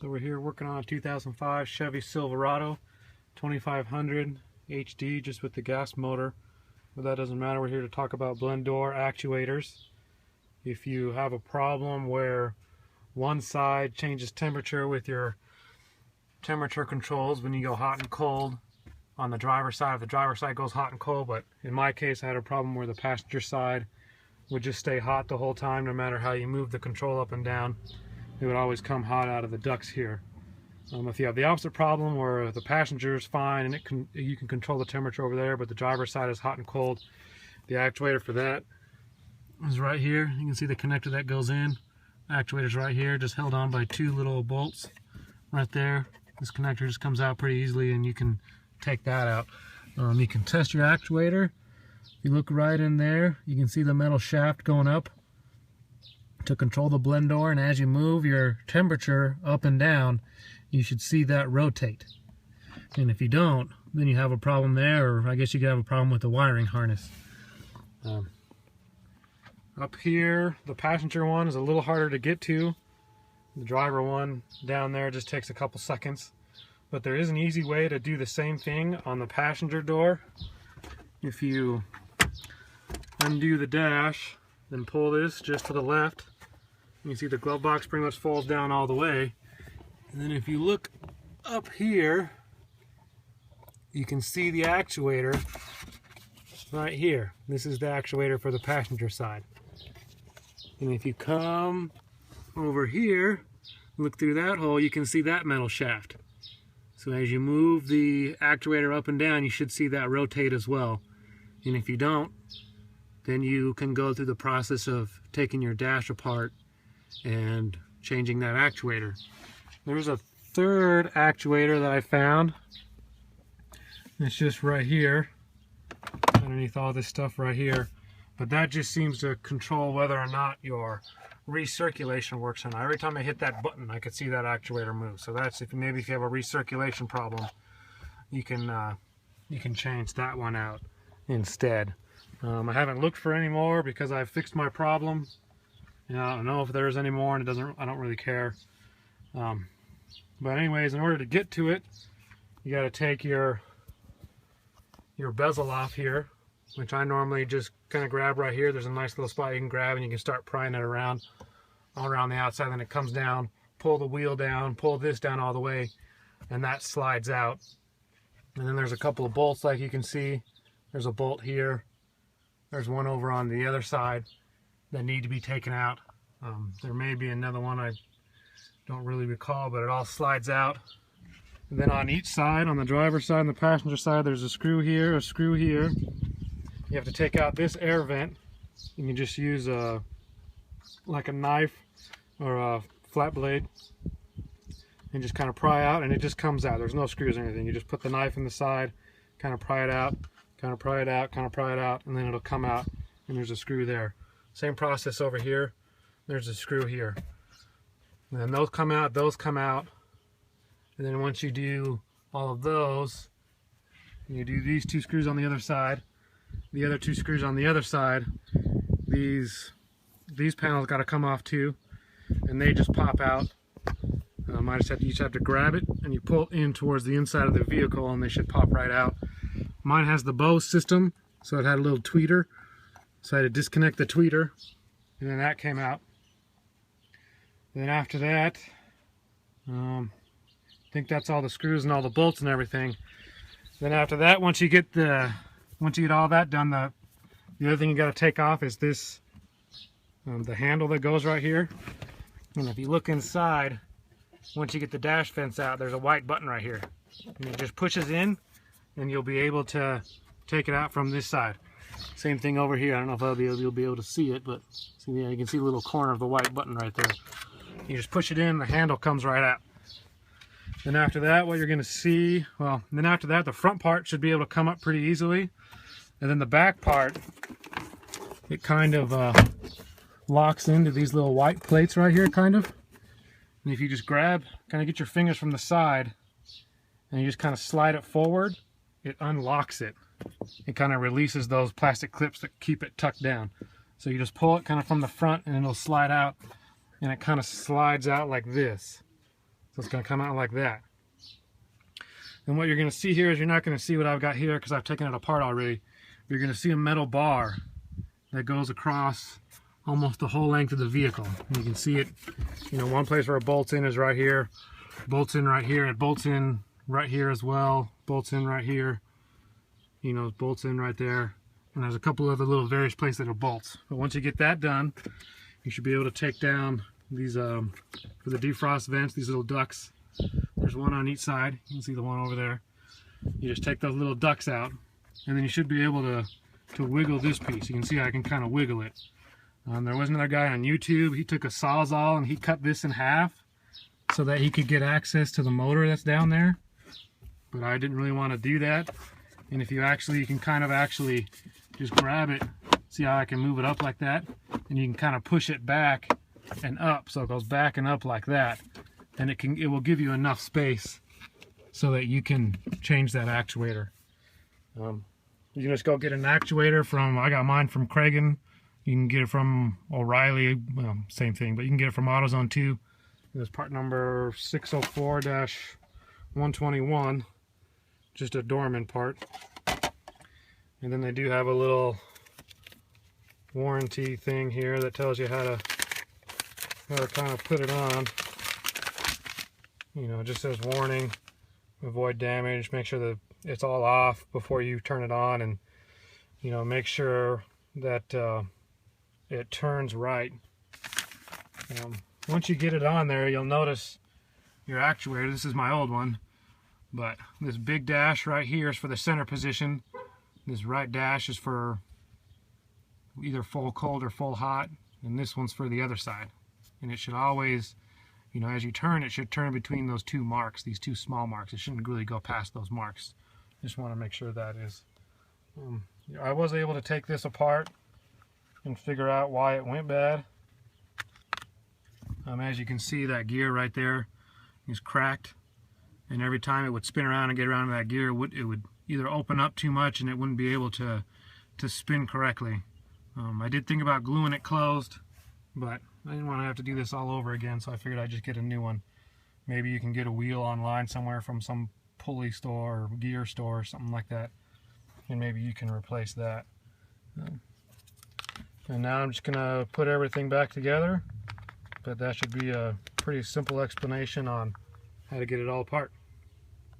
So we're here working on a 2005 Chevy Silverado 2500 HD, just with the gas motor. But that doesn't matter. We're here to talk about blend door actuators. If you have a problem where one side changes temperature with your temperature controls when you go hot and cold on the driver's side, if the driver's side goes hot and cold, but in my case I had a problem where the passenger side would just stay hot the whole time, no matter how you move the control up and down. It would always come hot out of the ducts here. If you have the opposite problem where the passenger is fine and you can control the temperature over there, but the driver's side is hot and cold, the actuator for that is right here. You can see the connector that goes in. The actuator's right here, just held on by two little bolts right there. This connector just comes out pretty easily and you can take that out. You can test your actuator. If you look right in there, you can see the metal shaft going up to control the blend door, and as you move your temperature up and down, you should see that rotate. And if you don't, then you have a problem there, or I guess you could have a problem with the wiring harness. Up here, the passenger one is a little harder to get to. The driver one down there just takes a couple seconds. But there is an easy way to do the same thing on the passenger door. If you undo the dash, then pull this just to the left, you can see the glove box pretty much falls down all the way. And then if you look up here, you can see the actuator right here. This is the actuator for the passenger side. And if you come over here, look through that hole, you can see that metal shaft. So as you move the actuator up and down, you should see that rotate as well. And if you don't, then you can go through the process of taking your dash apart and changing that actuator. There's a third actuator that I found. It's just right here, underneath all this stuff right here. But that just seems to control whether or not your recirculation works or not. Every time I hit that button, I could see that actuator move. So that's if you have a recirculation problem, you can change that one out instead. I haven't looked for any more because I've fixed my problem. I don't know if there's any more, and I don't really care. But anyways, in order to get to it, you got to take your bezel off here, which I normally just kind of grab right here. There's a nice little spot you can grab, and you can start prying it around all around the outside. Then it comes down, pull the wheel down, pull this down all the way, and that slides out. And then there's a couple of bolts, like you can see. There's a bolt here. There's one over on the other side that need to be taken out. There may be another one, I don't really recall, but it all slides out. And then on each side, on the driver's side and the passenger side, there's a screw here, a screw here. You have to take out this air vent. You can just use like a knife or a flat blade and just kind of pry out, and it just comes out. There's no screws or anything. You just put the knife in the side, kind of pry it out, kind of pry it out, kind of pry it out, and then it'll come out, and there's a screw there. Same process over here. There's a screw here. And then those come out, and then once you do all of those, you do these two screws on the other side, the other two screws on the other side, these panels got to come off too, and they just pop out. I just have to grab it, and you pull in towards the inside of the vehicle, and they should pop right out. Mine has the Bose system, so it had a little tweeter. So I had to disconnect the tweeter, and then that came out. Then after that, I think that's all the screws and all the bolts and everything. Then after that, once you get all that done, the other thing you got to take off is this, the handle that goes right here. And if you look inside, once you get the dash fence out, there's a white button right here, and it just pushes in, and you'll be able to take it out from this side. Same thing over here. I don't know if you'll be able to see it, but see, yeah, you can see the little corner of the white button right there. You just push it in, the handle comes right out. Then after that, what you're going to see, then after that, the front part should be able to come up pretty easily. And then the back part, it kind of locks into these little white plates right here, kind of. And if you just kind of get your fingers from the side, and you just kind of slide it forward, it unlocks it. It kind of releases those plastic clips that keep it tucked down. So you just pull it kind of from the front, and it'll slide out, and it kind of slides out like this. So it's going to come out like that. And what you're going to see here is, you're not going to see what I've got here because I've taken it apart already. You're going to see a metal bar that goes across almost the whole length of the vehicle. And you can see it, you know, one place where it bolts in is right here, bolts in right here, it bolts in right here as well, bolts in right here, you know, bolts in right there. And there's a couple other little various places that it bolts. But once you get that done, you should be able to take down these, for the defrost vents, these little ducts. There's one on each side. You can see the one over there. You just take those little ducts out, and then you should be able to wiggle this piece. You can see I can kind of wiggle it. There was another guy on YouTube. He took a Sawzall and he cut this in half so that he could get access to the motor that's down there. But I didn't really want to do that. And if you can kind of actually just grab it. See how I can move it up like that? And you can kind of push it back and up, so it goes back and up like that. And it will give you enough space so that you can change that actuator. You can just go get an actuator from, I got mine from Cragen. You can get it from O'Reilly, well, same thing, but you can get it from AutoZone too. It's part number 604-121, just a Dorman part. And then they do have a little warranty thing here that tells you how to kind of put it on. You know, it just says warning, avoid damage, make sure that it's all off before you turn it on, and you know, make sure that it turns right. Once you get it on there, you'll notice your actuator. This is my old one, but this big dash right here is for the center position. This right dash is for either full cold or full hot, and this one's for the other side. And it should always, you know, as you turn, it should turn between those two marks, these two small marks. It shouldn't really go past those marks. Just want to make sure that is. I was able to take this apart and figure out why it went bad. As you can see, that gear right there is cracked, and every time it would spin around and get around to that gear, it would either open up too much and it wouldn't be able to spin correctly. I did think about gluing it closed, but I didn't want to have to do this all over again, so I figured I'd just get a new one. Maybe you can get a wheel online somewhere from some pulley store or gear store or something like that, and maybe you can replace that. And now I'm just going to put everything back together, but that should be a pretty simple explanation on how to get it all apart.